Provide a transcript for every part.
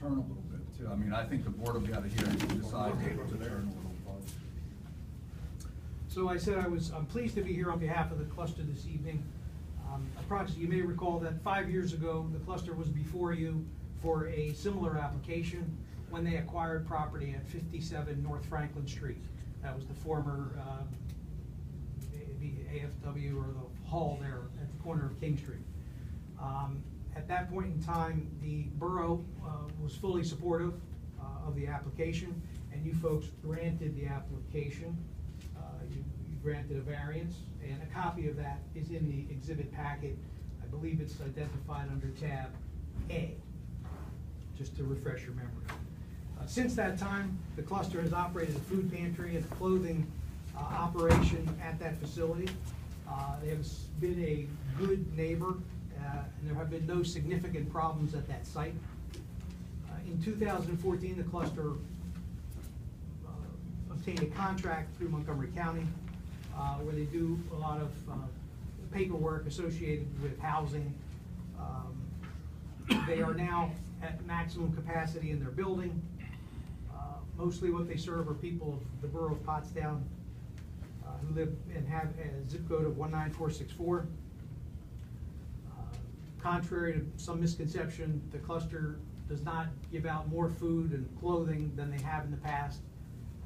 turn a little bit too. I mean, I think the board will be out of here to decide to turn a little. So I said I'm pleased to be here on behalf of the cluster this evening. Approximately, you may recall that 5 years ago, the cluster was before you for a similar application when they acquired property at 57 North Franklin Street. That was the former the AFW, or the hall there at the corner of King Street. At that point in time, the borough was fully supportive of the application, and you folks granted the application. You granted a variance, and a copy of that is in the exhibit packet. I believe it's identified under tab A, just to refresh your memory. Since that time, the cluster has operated a food pantry and a clothing operation at that facility. They have been a good neighbor, and there have been no significant problems at that site. In 2014, the cluster obtained a contract through Montgomery County where they do a lot of paperwork associated with housing. They are now at maximum capacity in their building. Mostly what they serve are people of the borough of Pottstown who live and have a zip code of 19464. Contrary to some misconception, the cluster does not give out more food and clothing than they have in the past.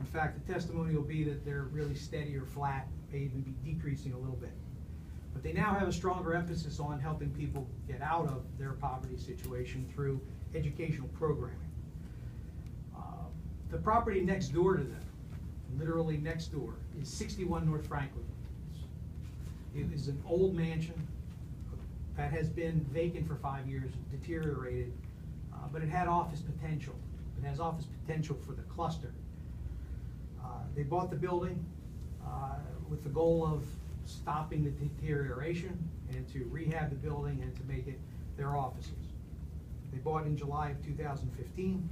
In fact, the testimony will be that they're really steady or flat, may even be decreasing a little bit. But they now have a stronger emphasis on helping people get out of their poverty situation through educational programming. The property next door to them, literally next door, is 61 North Franklin. It is an old mansion that has been vacant for 5 years, deteriorated, but it had office potential. It has office potential for the cluster. They bought the building with the goal of stopping the deterioration and to rehab the building and to make it their offices. They bought in July of 2015.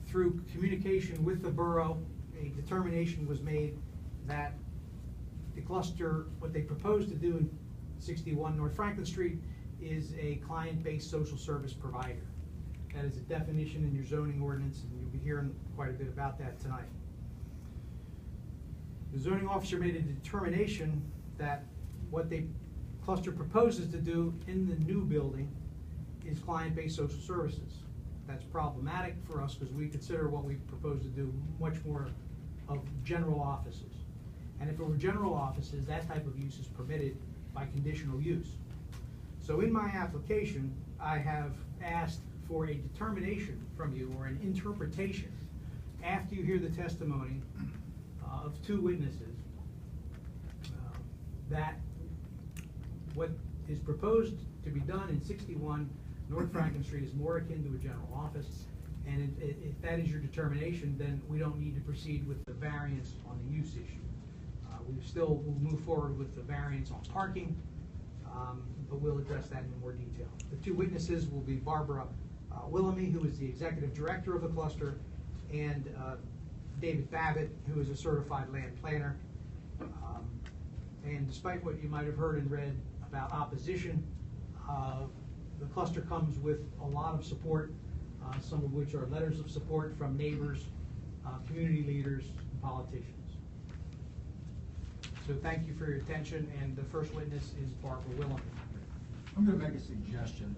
Through communication with the borough, a determination was made that the cluster, what they propose to do in 61 North Franklin Street, is a client-based social service provider. That is a definition in your zoning ordinance, and you'll be hearing quite a bit about that tonight. The zoning officer made a determination that what the cluster proposes to do in the new building is client-based social services. That's problematic for us because we consider what we propose to do much more of general offices. And if it were general offices, that type of use is permitted by conditional use. So in my application, I have asked for a determination from you, or an interpretation, after you hear the testimony of two witnesses, that what is proposed to be done in 61 North Franklin Street is more akin to a general office, and if that is your determination, then we don't need to proceed with the variance on the use issue. We'll move forward with the variance on parking, but we'll address that in more detail. The two witnesses will be Barbara Willamy, who is the executive director of the cluster, and David Babbitt, who is a certified land planner. And despite what you might have heard and read about opposition, the cluster comes with a lot of support, some of which are letters of support from neighbors, community leaders, and politicians. So thank you for your attention, and the first witness is Barbara Willamy. I'm going to make a suggestion.